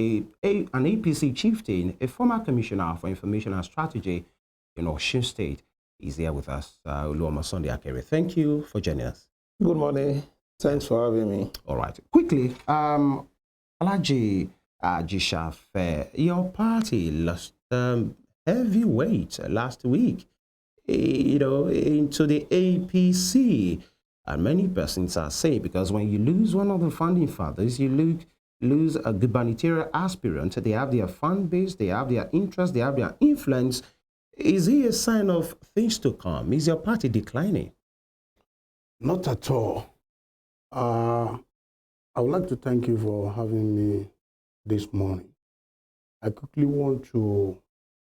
an APC chieftain, a former commissioner for information and strategy in Osun State, is here with us, Oluomo Sunday Akere. Thank you for joining us. Good morning. Thanks for having me. All right. Quickly, Ajisafe, your party lost heavy weight last week, into the APC. And many persons are saying, because when you lose one of the founding fathers, you lose a gubernatorial aspirant, they have their fan base, they have their interest, they have their influence. Is it a sign of things to come? Is your party declining? Not at all. I would like to thank you for having me this morning. I quickly want to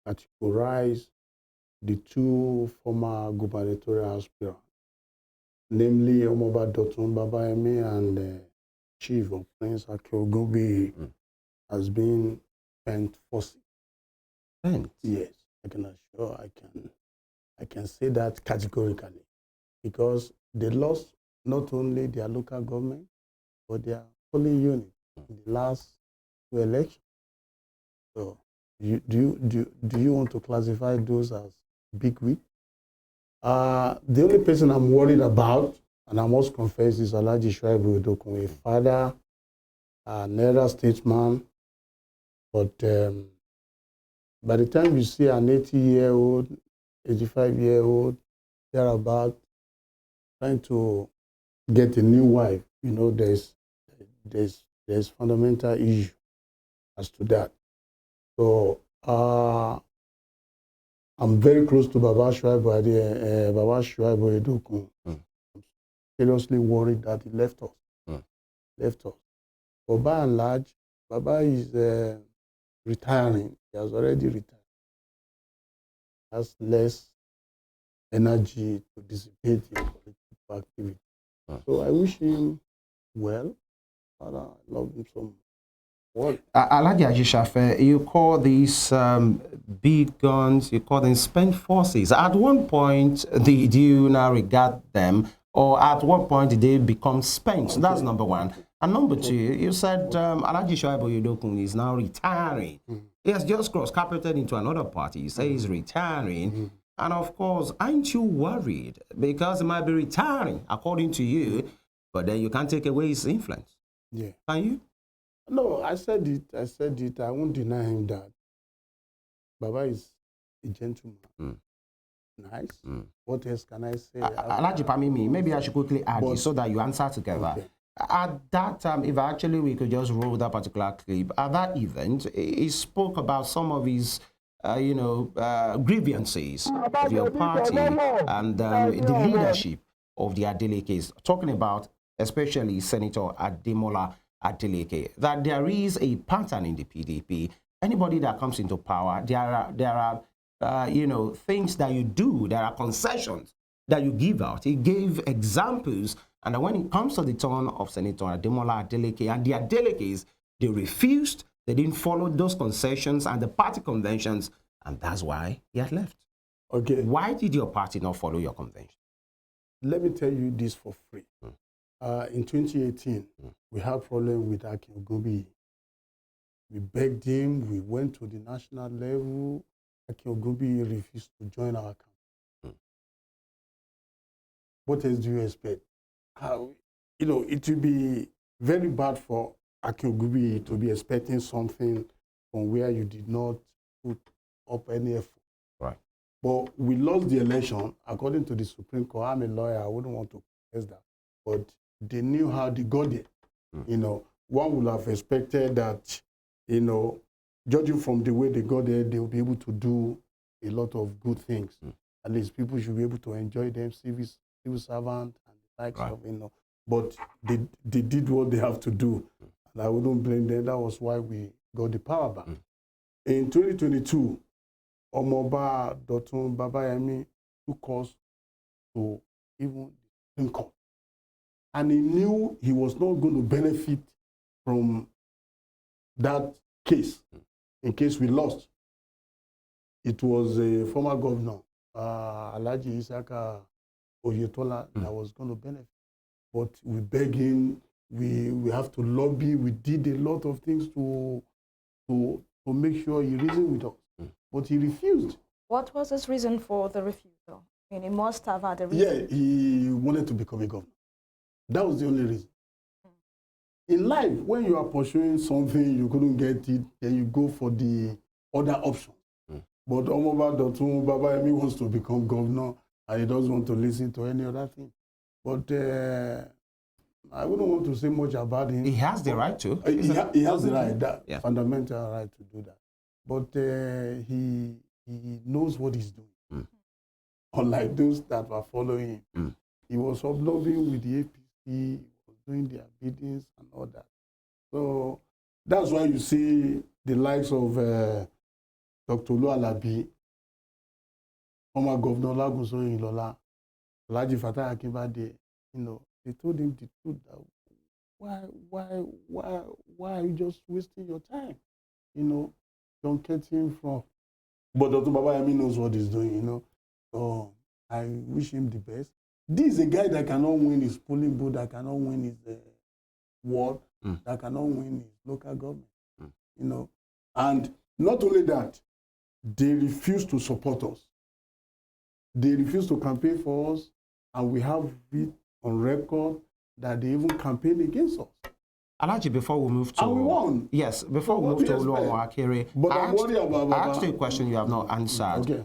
categorize the two former gubernatorial aspirants, namely Omoba Dotun Babayemi and Chief of Prince Akere has been spent forces. Spent? Yes, I can assure I can say that categorically, because they lost not only their local government, but their polling unit in the last two elections. So, do you want to classify those as big win? The only person I'm worried about, and I must confess, is Ajisafe Kamoru Toyese, a father, an elder statesman. But by the time you see an 80-year-old, 85-year-old, thereabout, trying to get a new wife, there's fundamental issue as to that. So I'm very close to Baba Shuaibu Edokun. I'm seriously worried that he left us. But by and large, Baba is retiring. He has already retired. He has less energy to dissipate in political activity. So I wish him well. And I love him so much. Ajisafe, you call these big guns, you call them spent forces. At one point, do you now regard them, or at what point did they become spent? So that's number one. And number two, you said Ajisafe Kamoru is now retiring. He has just cross-carpeted into another party. You say he's retiring. And of course, aren't you worried? Because he might be retiring, according to you, but then you can't take away his influence. Yeah. Can you? No, I said it. I won't deny him that. Baba is a gentleman. Nice. What else can I say? Maybe I should quickly add it so that you answer together. Okay. At that time, if actually we could just roll that particular clip, at that event, he spoke about some of his grievances of your party and the leadership of the Adelekes, talking about especially Senator Ademola Adeleke, that there is a pattern in the PDP. Anybody that comes into power, there are things that you do, there are concessions that you give out. He gave examples, and when it comes to the turn of Senator Ademola Adeleke and the Adelekes, they refused, they didn't follow those concessions and the party conventions, and that's why he had left. Okay. Why did your party not follow your convention? Let me tell you this for free. In 2018, we had a problem with Akere. We begged him, we went to the national level. Akere refused to join our camp. What else do you expect? It will be very bad for Akere to be expecting something from where you did not put up any effort. Right. But we lost the election, according to the Supreme Court. I'm a lawyer, I wouldn't want to contest that. But they knew how they got there. One would have expected that, judging from the way they got there, they will be able to do a lot of good things. At least people should be able to enjoy them, civil servant and the likes of, But they did what they have to do. And I wouldn't blame them. That was why we got the power back. In 2022, Omoba Dotun Babayemi took us to even the Supreme Court. And he knew he was not going to benefit from that case, in case we lost. It was a former governor, Ajisafe Kamoru that was going to benefit. But we begged him, we have to lobby, we did a lot of things to make sure he reasoned with us. But he refused. What was his reason for the refusal? I mean, he must have had a reason. Yeah, he wanted to become a governor. That was the only reason. In life, when you are pursuing something, you couldn't get it, then you go for the other option. But Omoba Dotun Baba Emi wants to become governor, and he doesn't want to listen to any other thing. But I wouldn't want to say much about him. He has the right to. He has the right, that fundamental right to do that. But he knows what he's doing. Unlike those that were following him. He was lobbying with the APC, he was doing their biddings and all that. So that's why you see the likes of Dr. Oluomo, former Governor Lagunso Ilola, Alhaji Fatai Akinbade, they told him the truth that why are you just wasting your time? Don't get him from. But Dr. Baba Yemi knows what he's doing, So I wish him the best. This is a guy that cannot win his polling booth, that cannot win his ward, that cannot win his local government, And not only that, they refuse to support us. They refuse to campaign for us, and we have it on record that they even campaigned against us. Alhaji, before we move to... And we won. Yes, before we move to Oluomo Akere, but I asked you a question you have not answered. Okay.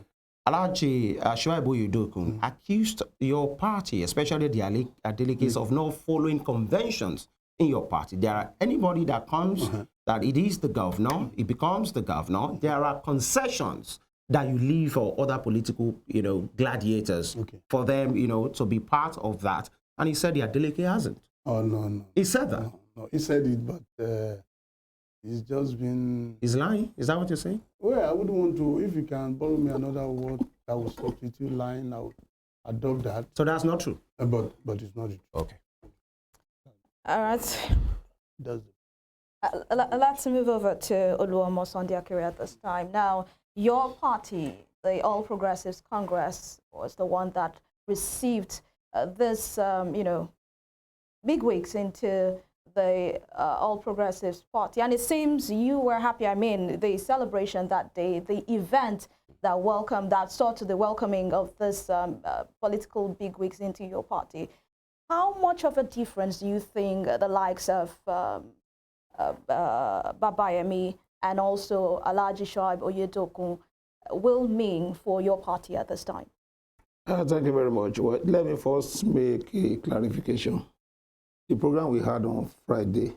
Alhaji Shuaibu Yudokun accused your party, especially the delegates, of not following conventions in your party. There are anybody that comes, that it is the governor, it becomes the governor. There are concessions that you leave for other political, gladiators, for them, to be part of that. And he said the delegate hasn't. Oh, no. He said that. No, he said it, but he's just been... He's lying? Is that what you're saying? Well, I wouldn't want to. If you can borrow me another word that will substitute lying, I would adopt that. So that's not true? But it's not true. Okay. All right. Does Let's move over to Oluomo Sunday Akere at this time. Now, your party, the All Progressives Congress, was the one that received this, bigwigs into the All Progressives Party. And it seems you were happy. I mean, the celebration that day, the event that saw to the welcoming of this political bigwigs into your party. How much of a difference do you think the likes of Babayemi and also Alhaji Shoaib Oyedokun will mean for your party at this time? Thank you very much. Well, let me first make a clarification. The program we had on Friday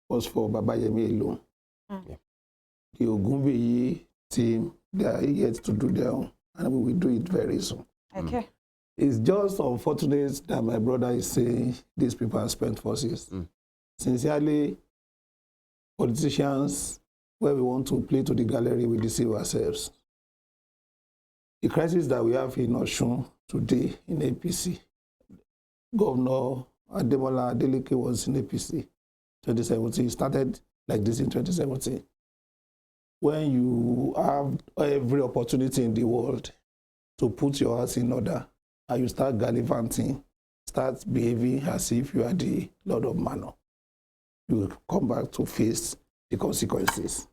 was for Babayemi alone. The Ogunbeyi team, they are yet to do their own, and we will do it very soon. Okay. It's just unfortunate that my brother is saying these people are spent forces. Sincerely, politicians, where we want to play to the gallery, we deceive ourselves. The crisis that we have in Osun today in APC, Governor Ademola Adeleke was in APC 2017. It started like this in 2017. When you have every opportunity in the world to put your house in order and you start gallivanting, start behaving as if you are the Lord of Manor, you will come back to face the consequences.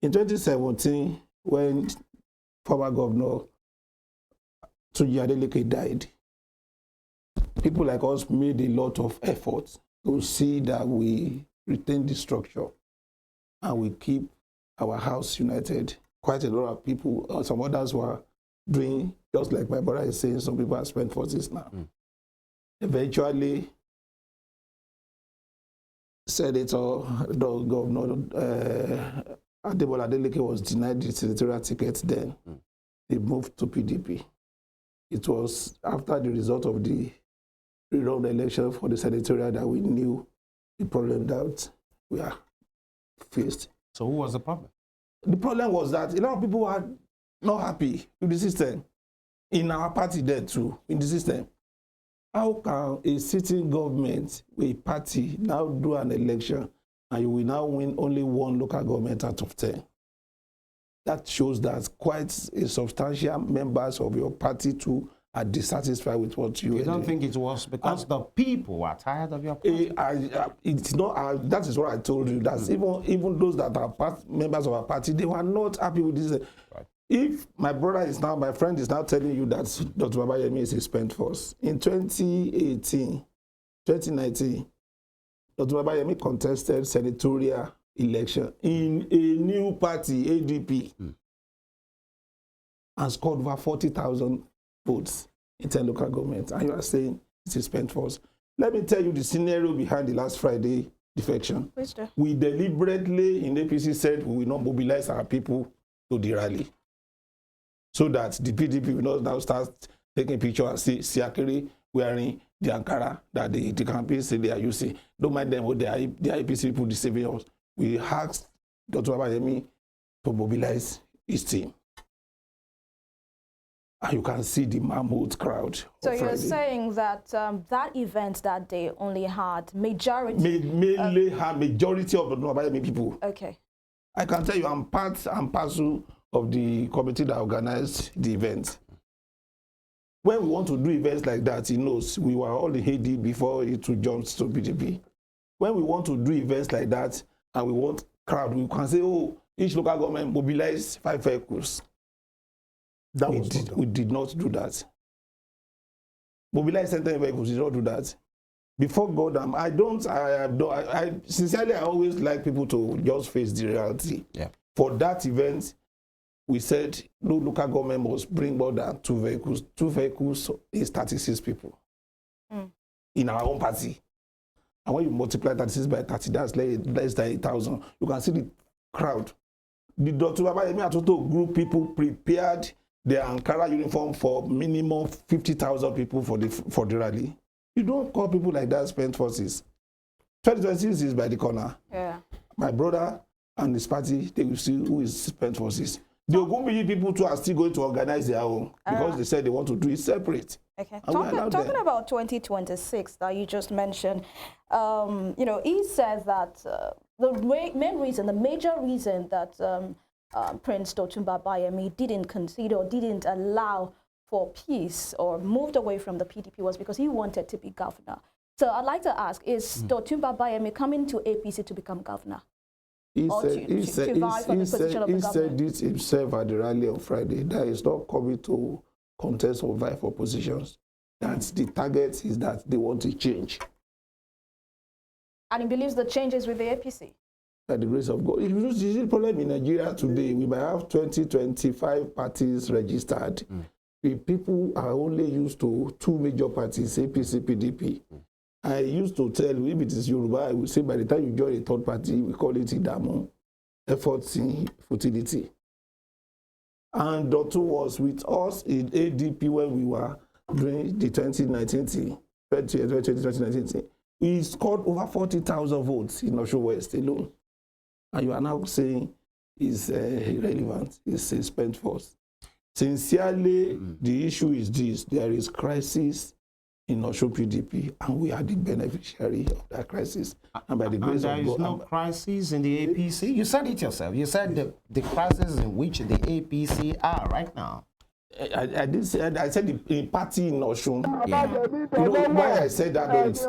In 2017, when former Governor Tunji Adeleke died, people like us made a lot of efforts to see that we retain the structure and we keep our house united. Quite a lot of people, some others were doing, just like my brother is saying, some people have spent forces now. Eventually, Senator, Governor Ademola Adeleke was denied the senatorial ticket then. They moved to PDP. It was after the result of the rerun election for the senatorial that we knew the problem that we are faced. So who was the problem? The problem was that a lot of people were not happy with the system. In our party there too, in the system. How can a sitting government with a party now do an election and you will now win only one local government out of 10? That shows that quite a substantial members of your party too are dissatisfied with what You don't think it was because the people are tired of your party? It's not. That is what I told you. That's even those that are members of our party, they were not happy with this. Right. If my friend is now telling you that Dr. Babayemi is a spent force, in 2019, Dr. Babayemi contested senatorial election in a new party, ADP, and scored over 40,000 votes in 10 local governments. And you are saying it's a spent force. Let me tell you the scenario behind the last Friday defection. We deliberately in APC said we will not mobilize our people to the rally, so that the PDP will not now start taking pictures and see Akere wearing the Ankara that the campaign say they are using. Don't mind them with the APC people deceiving us. We asked Dr. Babayemi to mobilize his team. And you can see the mammoth crowd. So you're saying that that event that day only had majority? Mainly had majority of the Babayemi people. Okay. I can tell you I'm part and parcel of the committee that organized the event. When we want to do events like that, he knows we were all in Haiti before it jumps to PDP. When we want to do events like that and we want crowd, we can say, oh, each local government mobilize 5 vehicles. We did not do that. Mobilize 10 vehicles, we did not do that. Before God, I sincerely, I always like people to just face the reality. Yeah. For that event, we said no local government must bring more than 2 vehicles. 2 vehicles is 36 people in our own party. And when you multiply 36 by 30, that's less than 8,000. You can see the crowd. The Dr. Babayemi Atoto group people prepared their Ankara uniform for minimum 50,000 people for the rally. You don't call people like that spent forces. 2026 is by the corner. Yeah. My brother and his party, they will see who is spent forces. The Ogunbiyi people too are still going to organize their own because they said they want to do it separate. Okay. Talking about 2026 that you just mentioned, you know, he says that the main reason, the major reason that Prince Dotun Babayemi didn't consider or didn't allow for peace or moved away from the PDP was because he wanted to be governor. So I'd like to ask, is Dotun Babayemi coming to APC to become governor? He said this himself at the rally on Friday, that is not coming to contest or vie for positions. That's the target is that they want to change. And he believes the changes with the APC? By the grace of God. If you see the problem in Nigeria today, we might have 20-25 parties registered. The people are only used to 2 major parties, APC, PDP. I used to tell you, if it is Yoruba, I will say by the time you join a 3rd party, we call it Idamo, efforts in futility. And Dotun was with us in ADP when we were during the 2019. We scored over 40,000 votes in Osun West alone. And you are now saying it's irrelevant, it's a spent force. Sincerely, the issue is this: there is crisis in Osun PDP, and we are the beneficiary of that crisis. And by the grace of God, there is no crisis in the APC. You said it yourself. You said the crisis in which the APC are right now. I did say, I said the party in Osun. Yeah. You know why I said that? If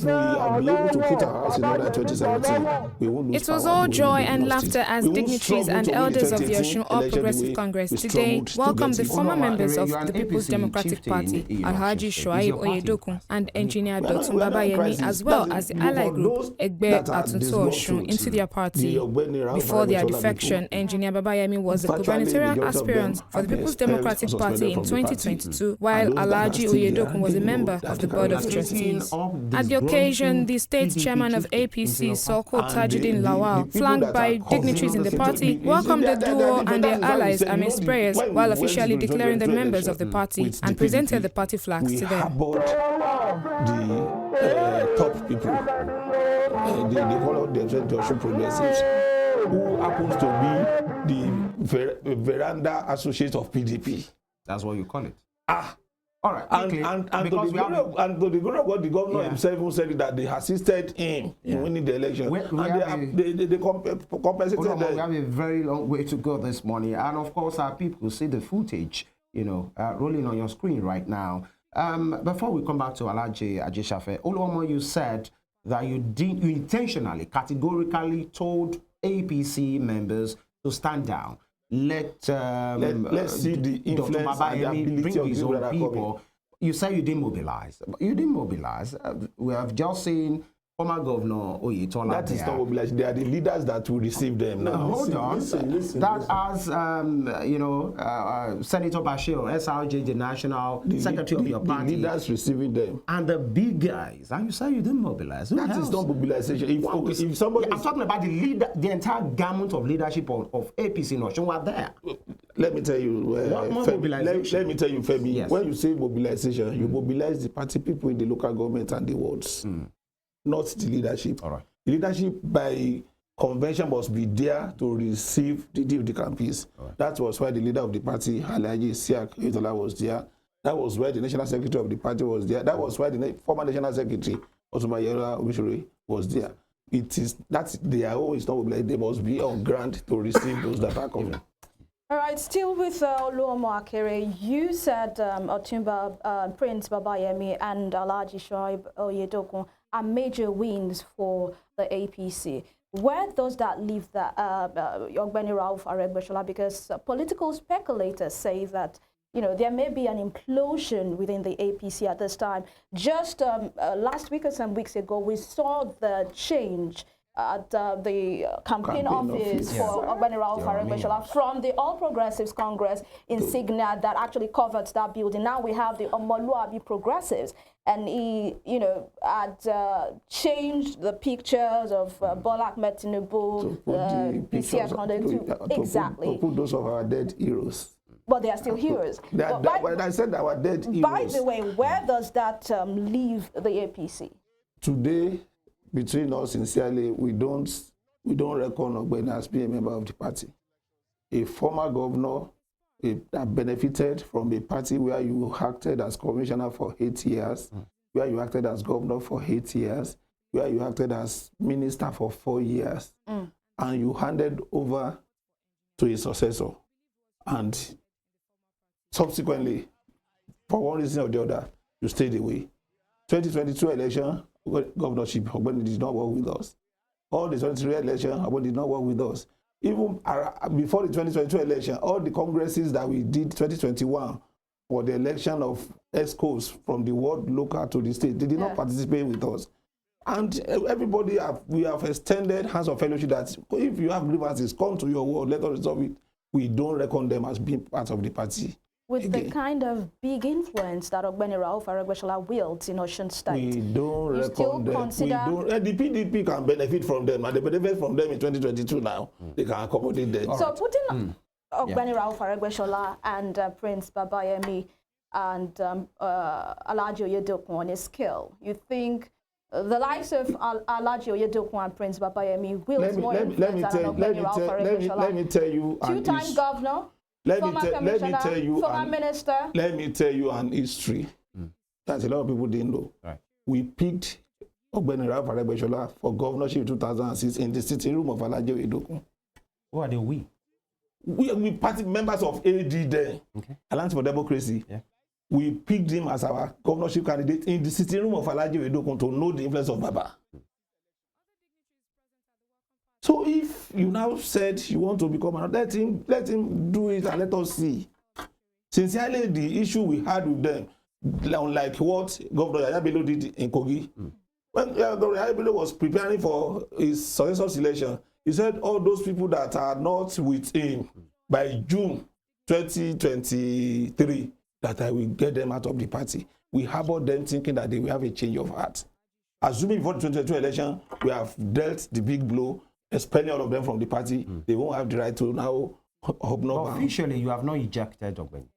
we are able to put our house in order 2017, we won't lose. It was all joy and laughter as dignitaries and elders of the Osun All Progressive Congress today welcomed the former members of the People's Democratic Party, Ajisafe Kamoru Toyese and Engineer Dotun Babayemi, as well as the ally group Egbe Atunto Osun, into their party. Before their defection, Engineer Babayemi was the gubernatorial aspirant for the People's Democratic Party in 2022, while Alhaji Oyedokun was a member of the Board of Trustees. At the occasion, the state chairman of APC, Soko Tajuddin Lawal, flanked by dignitaries in the party, welcomed the duo and their allies amidst prayers while officially declaring them members of the party and presented the party flags to them. The top people, they call out themselves the Osun Progressives, who happens to be the veranda associate of PDP. That's what you call it. All right. And the governor himself said that they assisted him in winning the election. They compensated them. We have a very long way to go this morning. And of course, our people see the footage rolling on your screen right now. Before we come back to Alhaji Ajisafe, Oluomo, you said that you intentionally, categorically told APC members to stand down. Let's see the influence and the ability of his own people. You say you didn't mobilize. You didn't mobilize. We have just seen former Governor Oyetola. That is not mobilized. They are the leaders that will receive them now. Hold on. Listen. As Senator Bashir, SRJ, the national secretary of your party, the leaders receiving them, and the big guys, and you say you didn't mobilize. That is not mobilization. If somebody, I'm talking about the entire gamut of leadership of APC in Osun were there. Let me tell you, let me tell you, Femi. Yes. When you say mobilization, you mobilize the party people in the local government and the wards. Not the leadership. All right. The leadership by convention must be there to receive the Decamping. Right. That was why the leader of the party, Ajisafe Kamoru Toyese, was there. That was why the national secretary of the party was there. That was why the former national secretary, Ohiolei, was there. It is that they are always not mobilized. They must be on ground to receive those that are coming. All right, still with Oluomo Akere, you said Otumba, Prince Babayemi and Alhaji Shoaib Oyedokun are major wins for the APC. Where does that leave Ogbeni Ralph Aregbesola? Because political speculators say that there may be an implosion within the APC at this time. Just last week or some weeks ago, we saw the change at the campaign office for Ogbeni Ralph Aregbesola from the All Progressives Congress insignia that actually covered that building. Now we have the Omoluabi Progressives, and he, had changed the pictures of Bola Ahmed Tinubu, to put those of our dead heroes. But they are still heroes. When I said our dead heroes. By the way, where does that leave the APC? Today, between us, sincerely, we don't reckon Ogbeni as being a member of the party. A former governor that benefited from a party where you acted as commissioner for 8 years, where you acted as governor for 8 years, where you acted as minister for 4 years, and you handed over to a successor. And subsequently, for one reason or the other, you stayed away. 2022 election, governorship, Ogbeni did not work with us. All the 2023 election, Ogbeni did not work with us. Even before the 2022 election, all the congresses that we did 2021 for the election of ESCOs from the ward, local to the state, they did not participate with us. And everybody, we have extended hands of fellowship that if you have grievances, come to your ward, let us resolve it. We don't reckon them as being part of the party. With the kind of big influence that Ogbeni Ralph Aregbesola wields in Osun State, we don't reckon them. The PDP can benefit from them, and they benefit from them in 2022 now. They can accommodate them. So putting Ogbeni Ralph Aregbesola and Prince Babayemi and Alhaji Oyedokun on a scale, you think the likes of Alhaji Oyedokun and Prince Babayemi wields more influence than Ogbeni Ralph Aregbesola? Let me tell you, two-time governor. Let me tell you, former minister. Let me tell you an history that a lot of people didn't know. Right. We picked Ogbeni Ralph Aregbesola for governorship in 2006 in the sitting room of Alhaji Oyedokun. Who are they? We party members of AD then, Alliance for Democracy. Yeah. We picked him as our governorship candidate in the sitting room of Alhaji Oyedokun to know the influence of Baba. So if you now said you want to become another, let him do it and let us see. Sincerely, the issue we had with them, unlike what Governor Yahaya Bello did in Kogi, when Governor Yahaya Bello was preparing for his successor selection, he said all those people that are not with him by June 2023, that I will get them out of the party. We harbored them thinking that they will have a change of heart. Assuming before the 2022 election, we have dealt the big blow, expelling all of them from the party. They won't have the right to now officially, you have not ejected Ogbeni.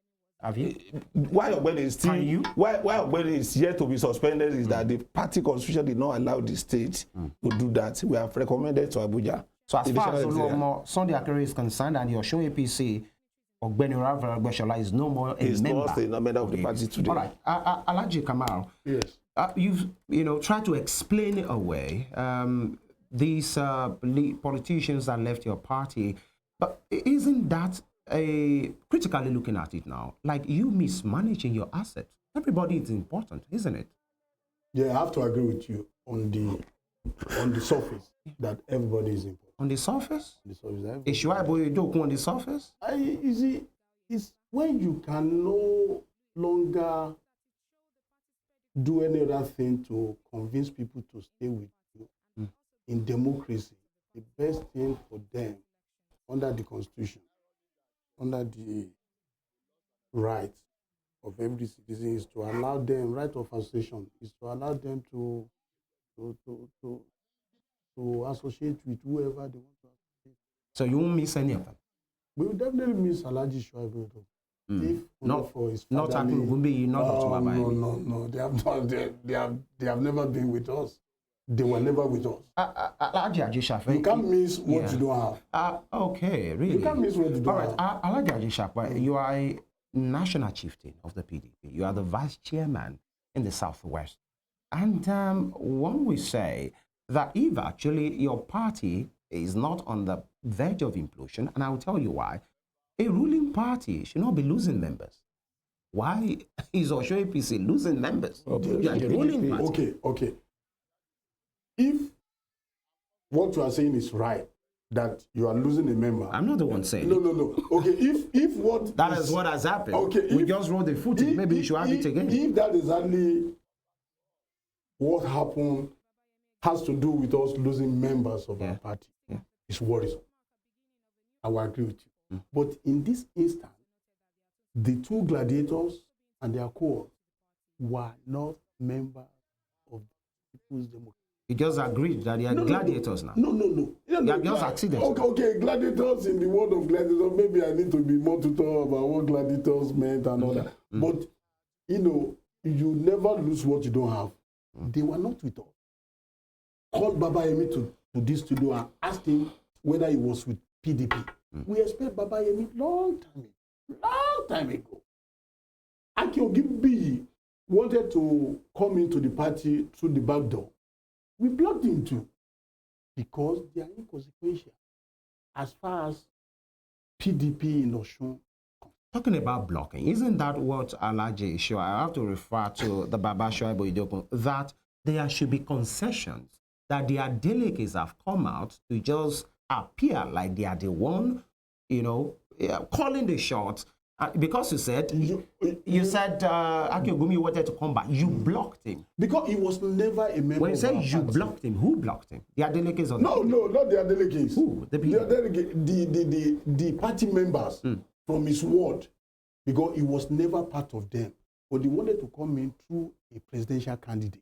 Have you? Why Ogbeni is still why Ogbeni is yet to be suspended is that the party constitution did not allow the state to do that. We have recommended to Abuja. So as far as Oluomo Sunday Akere is concerned and your Osun APC, Ogbeni Ralph Aregbesola is no more a member of the party today. All right, Alhaji Kamoru. Yes. You've tried to explain away these politicians that left your party, but isn't that critically looking at it now, like you mismanaging your assets. Everybody is important, isn't it? Yeah, I have to agree with you on the surface that everybody is important. On the surface? On the surface, is Ohiolei on the surface? You see, it's when you can no longer do any other thing to convince people to stay with you. In democracy, the best thing for them under the Constitution, under the rights of every citizen is to allow them, right of association, is to allow them to associate with whoever they want to associate. So you won't miss any of them? We will definitely miss Ajisafe Kamoru Toyese. If not for his not family, no. They have not. They have never been with us. They were never with us. Ajisafe, you can't miss what you don't have. Okay, really. You can't miss what you don't have. All right, Ajisafe, you are a national chieftain of the PDP. You are the vice chairman in the Southwest. And one will say that if actually your party is not on the verge of implosion, and I will tell you why, a ruling party should not be losing members. Why is Osun APC losing members? You are the ruling party. Okay. If what you are saying is right, that you are losing a member. I'm not the one saying No. Okay, if what that is what has happened. Okay, we just wrote the footage. Maybe you should have it again. If that is only what happened has to do with us losing members of our party, it's worrisome. I will agree with you. But in this instance, the two gladiators and their cohort were not members of the People's Democratic. You just agreed that they are gladiators now. No. They are just accidents. Okay, gladiators in the world of gladiators. Maybe I need to be more to talk about what gladiators meant and all that. But, you never lose what you don't have. They were not with us. Called Baba Yemi to this studio and asked him whether he was with PDP. We expect Baba Yemi long time ago. Akiogibi wanted to come into the party through the back door. We blocked him too because they are inconsequential as far as PDP in Osun. Talking about blocking, isn't that what Alhaji Show? I have to refer to the Baba Shoaib that there should be concessions, that their delegates have come out to just appear like they are the one, calling the shots. Because you said Akiogumi wanted to come back, you blocked him. Because he was never a member. When you say you blocked him, who blocked him? Their delegates or no, not their delegates. Who? The party members from his ward, because he was never part of them. But they wanted to come in through a presidential candidate.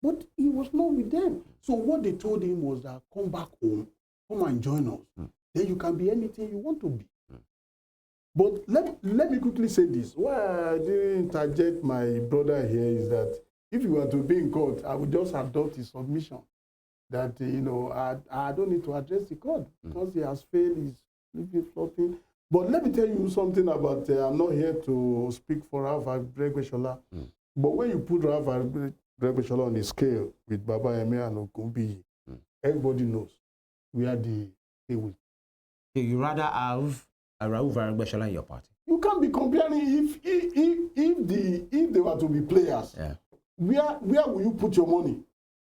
But he was not with them. So what they told him was that come back home, come and join us. Then you can be anything you want to be. But let me quickly say this. Why I didn't interject my brother here is that if you were to be in court, I would just adopt his submission that, I don't need to address the court because he has failed, he's living flopping. But let me tell you something about, I'm not here to speak for Ralph Aregbesola, but when you put Ralph Aregbesola on the scale with Baba Yemi and Okunbiyi, everybody knows where they will. You rather have Ralph Aregbesola in your party? You can't be comparing if they were to be players. Yeah. Where will you put your money?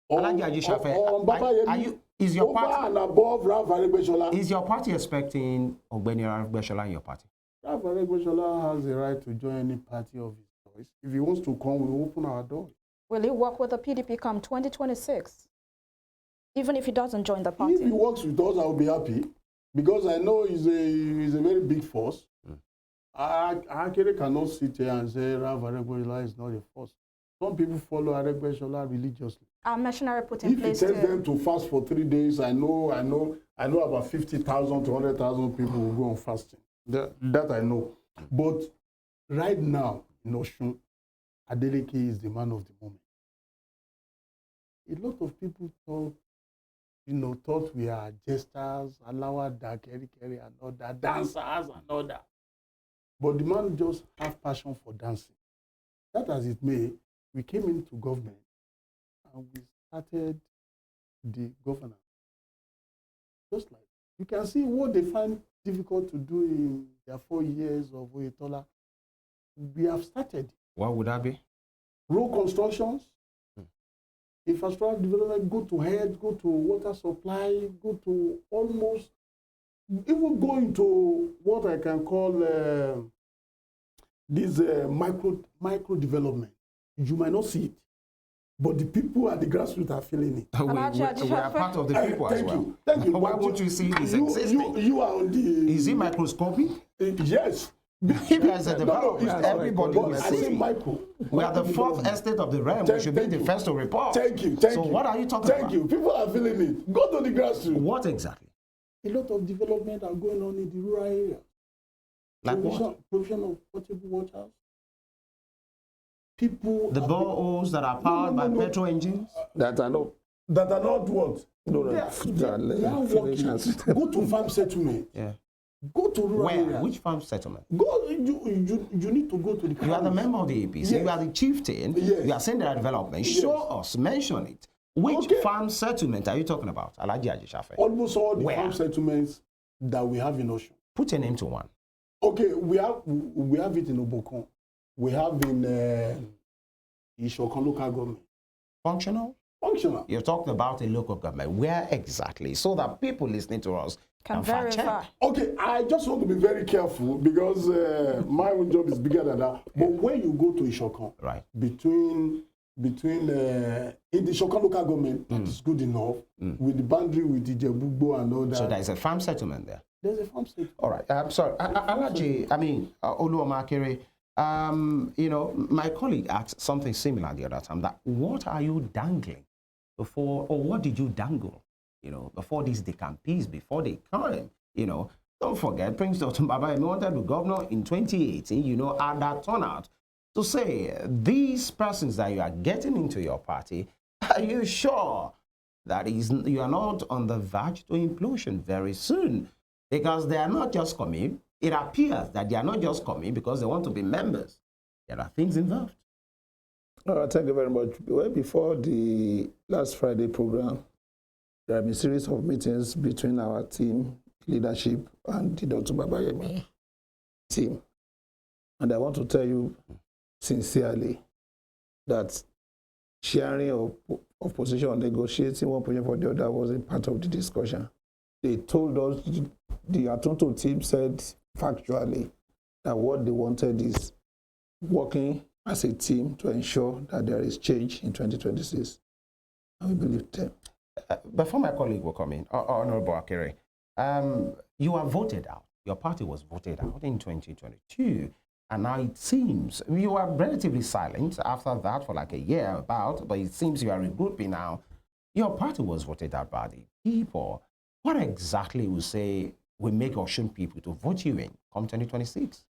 On Baba Yemi, is your party and above Ralph Aregbesola? Is your party expecting Ogbeni Aregbesola in your party? Ralph Aregbesola has the right to join any party of his choice. If he wants to come, we'll open our doors. Will he work with the PDP come 2026? Even if he doesn't join the party? If he works with us, I'll be happy. Because I know he's a very big force. Akere cannot sit here and say Ralph Aregbesola is not a force. Some people follow Aregbesola religiously. Our machinery put in place. If he tells them to fast for 3 days, I know about 50,000 to 100,000 people will go on fasting. That I know. But right now, in Osun, Adeleke is the man of the moment. A lot of people thought we are jesters, Alawa, Akere, and all that, dancers and all that. But the man just have passion for dancing. That as it may, we came into government and we started the governance. Just like you can see what they find difficult to do in their 4 years of Oyetola, we have started. What would that be? Road constructions, infrastructure development, go to health, go to water supply, go to almost, even go into what I can call this micro development. You might not see it, but the people at the grassroots are feeling it. We are part of the people as well. Thank you. Why won't you see this existing? You are on the... Is it microscopic? Yes. If there's a development, everybody will I say see. micro. We are the fourth estate of the realm. We should be the first to report. Thank you. So what are you talking about? Thank you. People are feeling it. Go to the grassroots. What exactly? A lot of development are going on in the rural area. Like what? Provision of potable water. People. The boreholes that are powered by petrol engines? That are not what? No, they are working. Go to farm settlement. Yeah. Go to rural area. Where? Which farm settlement? Go. You need to go to the. You are the member of the APC. Yes. You are the chieftain. Yes. You are saying there are development. Yes. Show us. Mention it. Which farm settlement are you talking about? Alhaji Ajisafe. Almost all the farm settlements that we have in Osun. Put a name to one. Okay, we have it in Obokon. We have in Ishokon local government. Functional? Functional. You're talking about a local government. Where exactly? So that people listening to us can verify. Okay, I just want to be very careful because my own job is bigger than that. But when you go to Ishokon, right, between in the Ishokon local government, that is good enough, with the boundary with the Jebugbo and all that. So there is a farm settlement there? There's a farm settlement. All right. I'm sorry. Oluomo Akere, you know, my colleague asked something similar the other time, that what are you dangling before, or what did you dangle, you know, before these decampings, before they came, you know? Don't forget, Prince Dr. Babayemi wanted to be governor in 2018, you know, at that turnout, to say, these persons that you are getting into your party, are you sure that you are not on the verge to implosion very soon? Because they are not just coming. It appears that they are not just coming because they want to be members. There are things involved. Thank you very much. Well, before the last Friday program, there have been a series of meetings between our team, leadership, and the Dr. Babayemi team. And I want to tell you sincerely that sharing of position or negotiating one position for the other wasn't part of the discussion. They told us, the Atunto team said factually that what they wanted is working as a team to ensure that there is change in 2026. And we believe them. Before my colleague will come in, Honorable Akere, you were voted out. Your party was voted out in 2022. And now it seems you are relatively silent after that for like a year but it seems you are regrouping now. Your party was voted out by the people. What exactly will say will make Osun people to vote you in come 2026?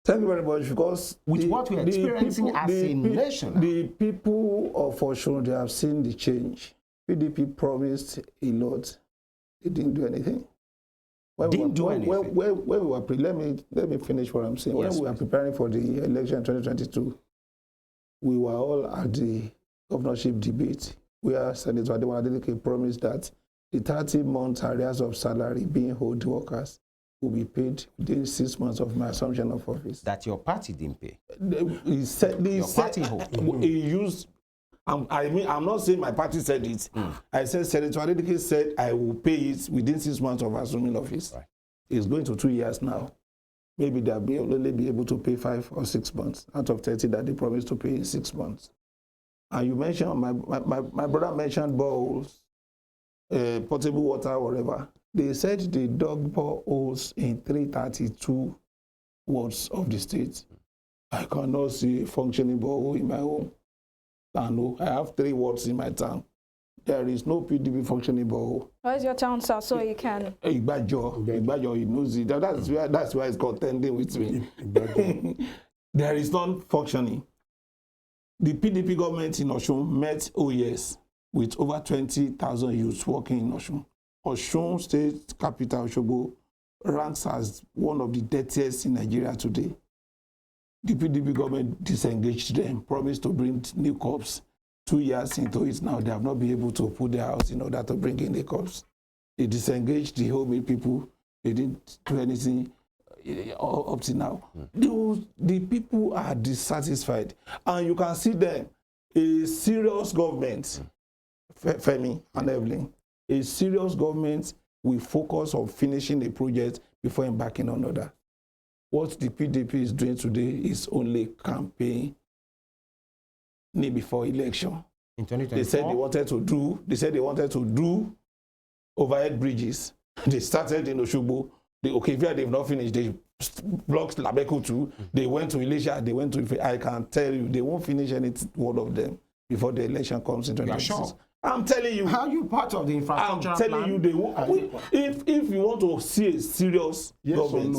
Thank you very much, because with what we are experiencing as a nation. The people of Osun, they have seen the change. PDP promised a lot. They didn't do anything. Let me finish what I'm saying. Yes, when we were preparing for the election in 2022, we were all at the governorship debate where Senator Ademola Adeleke promised that the 30-month arrears of salary being owed to workers will be paid within 6 months of my assumption of office. That your party didn't pay. He used. I'm not saying my party said it. I said Senator Adeleke said I will pay it within 6 months of assuming office. Right. It's going to 2 years now. Maybe they'll only be able to pay 5 or 6 months out of 30 that they promised to pay in 6 months. And you mentioned, my brother mentioned boreholes, potable water, whatever. They said they dug boreholes in 332 wards of the state. I cannot see a functioning borehole in my home. I have 3 wards in my town. There is no PDP functioning borehole. Where's your town, sir, so you can? Igbajo, he knows it. That's why it's contending with me. There is none functioning. The PDP government in Osun met OES with over 20,000 youths working in Osun. Osun State capital, Osogbo, ranks as one of the dirtiest in Nigeria today. The PDP government disengaged them, promised to bring new cops. 2 years into it now, they have not been able to put their house in order to bring in the cops. They disengaged the homemade people. They didn't do anything up to now. The people are dissatisfied. And you can see them, a serious government, Femi and Evelyn, a serious government will focus on finishing a project before embarking on another. What the PDP is doing today is only campaign before election. In 2024? They said they wanted to do overhead bridges. They started in Osogbo. They've not finished. They blocked Labeku too. They went to Elisha. They went to Ife. I can tell you, they won't finish any one of them before the election comes in 2026. Sure? I'm telling you. How are you part of the infrastructure plan? I'm telling you, they won't. If you want to see a serious government,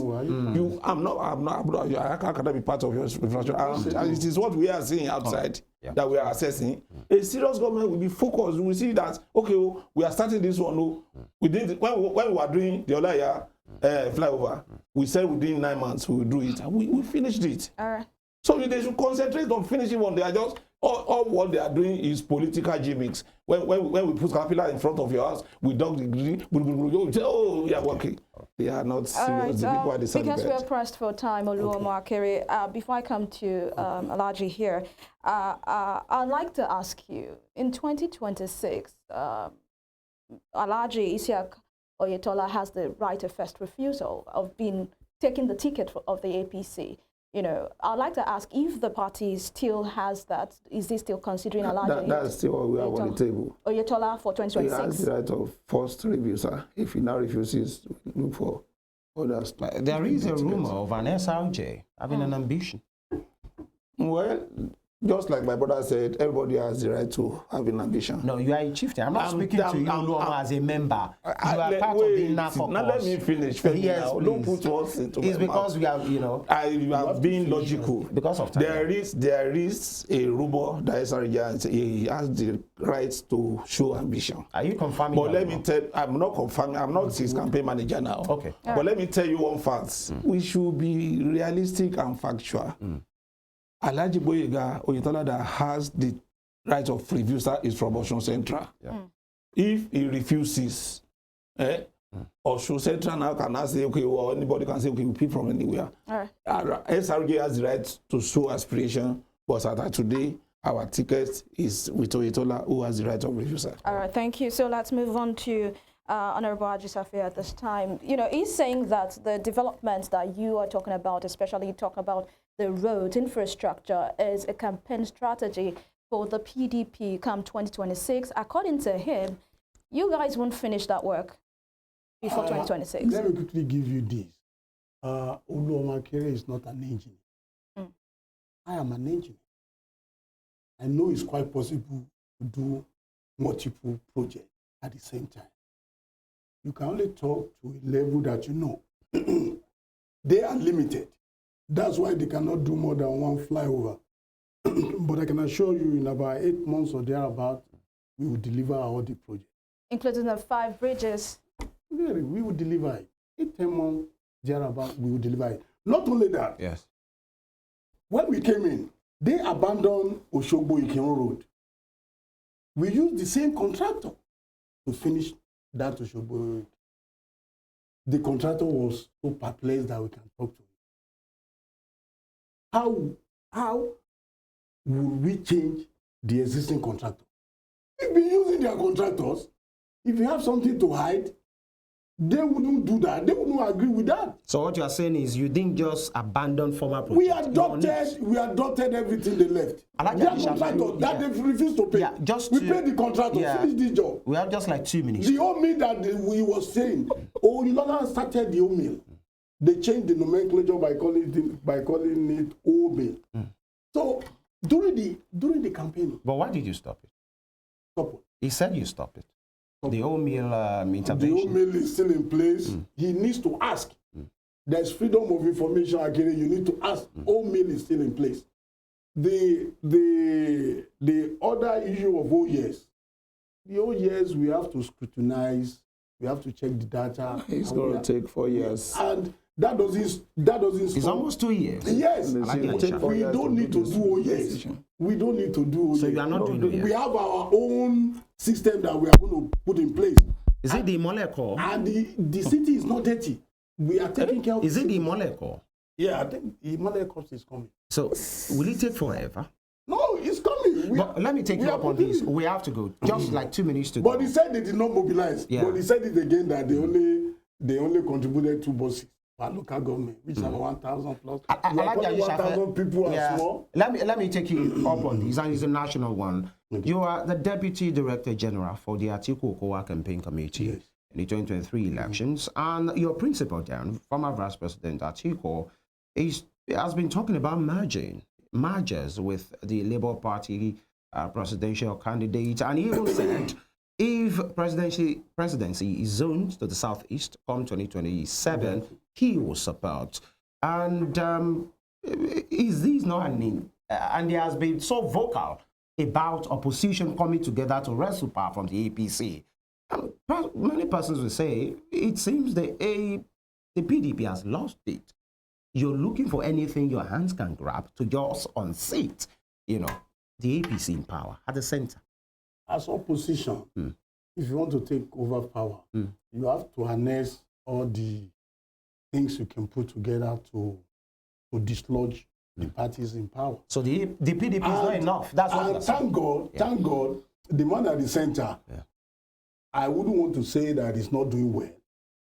I cannot be part of your infrastructure. It is what we are seeing outside that we are assessing. A serious government will be focused. We will see that, okay, we are starting this one. We did when we were doing the other year flyover, we said within 9 months we will do it, and we finished it. All right. So they should concentrate on finishing one. They are just all what they are doing is political gimmicks. When we put capital in front of your house, we dug the green. Oh, we are working. They are not serious. The people are deciding. Because we are pressed for time, Oluomo Akere. Before I come to Alhaji here, I'd like to ask you: in 2026, Alhaji Isiaq Oyetola has the right of first refusal of taking the ticket of the APC. You know, I'd like to ask if the party still has that. Is he still considering Alhaji? That's still what we have on the table. Oyetola for 2026. He has the right of first refusal. If he now refuses, look for others. There is a rumor of an SRJ having an ambition. Well, just like my brother said, everybody has the right to have an ambition. No, you are a chieftain. I'm not speaking to you, Oluomo, as a member. You are part of the NAFOCOS. Now let me finish. Yes, now. Don't put words into it's my because mouth. we have, you know. You are being logical. Because of time. There is a rumor that SRJ he has the right to show ambition. Are you confirming? But let me tell, I'm not confirming. I'm not his campaign manager now. Okay. But let me tell you one fact. We should be realistic and factual. Alhaji Oyetola that has the right of refusal is from Osun Central. If he refuses, Osun Central now cannot say, okay, or anybody can say, okay, we pick from anywhere. SRG has the right to show aspiration, but as today, our ticket is with Oyetola, who has the right of refusal. All right, thank you. So let's move on to Honorable Ajisafe at this time. You know, he's saying that the development that you are talking about, especially talking about the road infrastructure, is a campaign strategy for the PDP come 2026. According to him, you guys won't finish that work before 2026. Let me quickly give you this. Oluomo Akere is not an engineer. I am an engineer. I know it's quite possible to do multiple projects at the same time. You can only talk to a level that you know. They are limited. That's why they cannot do more than one flyover. But I can assure you, in about 8 months or thereabout, we will deliver all the projects. Including the 5 bridges. Really, we will deliver it. 8-10 months thereabout, we will deliver it. Not only that. Yes. When we came in, they abandoned Osogbo Ikirun Road. We used the same contractor to finish that Osogbo Road. The contractor was so perplexed that we can talk to him. How would we change the existing contractor? We've been using their contractors. If you have something to hide, they wouldn't do that. They wouldn't agree with that. So what you are saying is you didn't just abandon former projects. We adopted everything they left. Their contractor that they refused to pay. We paid the contractor, finish this job. We have just like 2 minutes. The old mill that we was saying, Ohiolei started the old mill. They changed the nomenclature by calling it old mill. So during the campaign. But why did you stop it? Stop it. He said you stopped it. The old mill intervention. The old mill is still in place. He needs to ask. There's freedom of information, Akere. You need to ask. Old mill is still in place. The other issue of OES, the OES we have to scrutinize. We have to check the data. It's going to take 4 years. And that doesn't It's almost 2 years. Yes. We don't need to do OES. We don't need to do OES. So you are not doing OES. We have our own system that we are going to put in place. Is it the molecule? And the city is not dirty. we are taking care of. Is it the Moleko? Yeah, I think the Moleko is coming. So will it take forever? No, it's coming. But let me take you up on this. We have to go. Just like 2 minutes to go. But he said they did not mobilize. Yeah. But he said it again that they only contributed 2 buses per local government, which are 1,000 plus. 1,000 people are small. Let me take you up on this, and it's a national one. Okay. You are the Deputy Director General for the Atiku Okowa Campaign Committee in the 2023 elections, and your principal then, former Vice President Atiku, has been talking about mergers with the Labour Party presidential candidate, and he even said if presidency is zoned to the southeast come 2027, he will support. And is this not an name? And he has been so vocal about opposition coming together to wrestle power from the APC. Many persons will say it seems the PDP has lost it. You're looking for anything your hands can grab to just unseat, the APC in power at the center. As opposition, if you want to take over power, you have to harness all the things you can put together to dislodge the parties in power. So the PDP is not enough. That's what thank God, the man at the center, I wouldn't want to say that he's not doing well.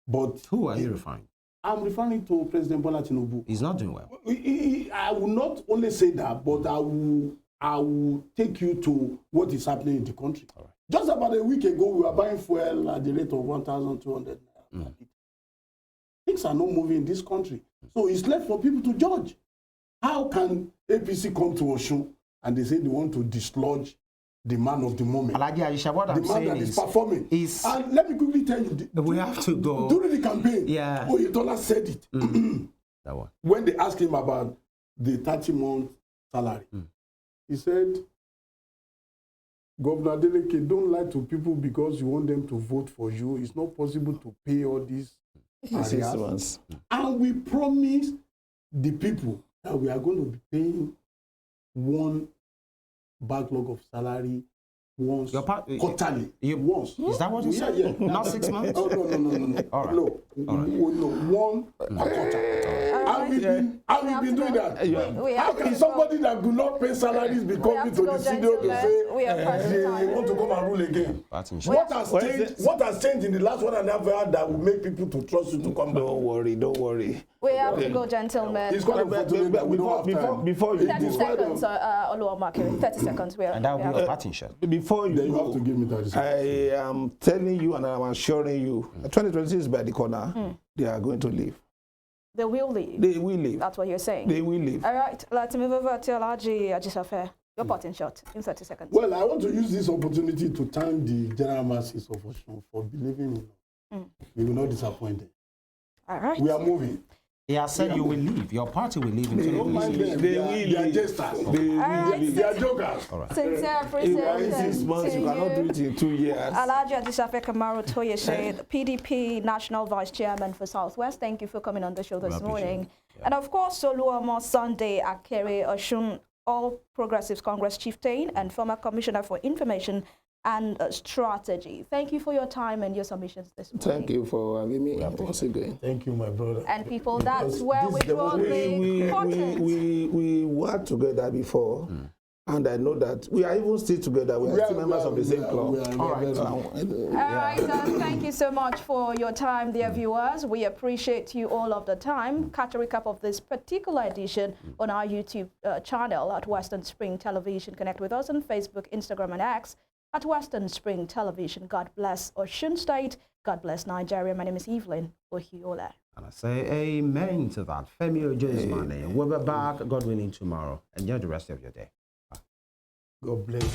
But who are you referring? I'm referring to President Bola Tinubu. He's not doing well. I will not only say that, but I will take you to what is happening in the country. All right. Just about a week ago, we were buying fuel at the rate of 1,200 naira. Things are not moving in this country. So it's left for people to judge. How can APC come to Osun and they say they want to dislodge the man of the moment? Ajisafe, what I'm saying is performing. And let me quickly tell you, we have to go. During the campaign, Ohiolei said it. That one. When they asked him about the 30-month salary, he said, Governor Adeleke, don't lie to people because you want them to vote for you. It's not possible to pay all these areas. And we promised the people that we are going to be paying one backlog of salary once quarterly. Once. Is that what you said? Yeah. Not 6 months? Oh, no. All right. No, one quarter. And we've been doing that. How can somebody that do not pay salaries be coming to the studio to say they want to come and rule again? What has changed in the last 1.5 years that will make people to trust you to come back? Don't worry. We have to go, gentlemen. It's quite unfortunate that we don't have time. Before you 30 seconds, Oluomo Akere. 30 seconds. And that will be a parting shot. Before you have to give me 30 seconds. I am telling you and I'm assuring you, 2026 is by the corner. They are going to leave. They will leave. They will leave. That's what you're saying. They will leave. All right, let's move over to Ajisafe. Your parting shot in 30 seconds. Well, I want to use this opportunity to thank the general masses of Osun for believing in us. We will not disappoint them. All right. We are moving. He has said you will leave. Your party will leave in 2026. They are jesters. They are jokers. All right. Sincere appreciation. 6 months, you cannot do it in 2 years. Ajisafe Kamoru Toyese, the PDP National Vice Chairman for Southwest. Thank you for coming on the show this morning. Yeah. And of course, Oluomo Sunday Akere, Osun All Progressives Congress Chieftain and former Commissioner for Information and Strategy. Thank you for your time and your submissions this morning. Thank you for having me once again. Thank you, my brother. And people, that's where we draw the curtain. We worked together before, and I know that we are even still together. We are still members of the same club. All right, thank you so much for your time, dear viewers. We appreciate you all of the time. Catch a recap of this particular edition on our YouTube channel at Western Spring Television. Connect with us on Facebook, Instagram, and X at Western Spring Television. God bless Osun State. God bless Nigeria. My name is Evelyn Ohiolei. And I say amen to that. Femi Ojo is my name. We'll be back, God willing, tomorrow. Enjoy the rest of your day. God bless you.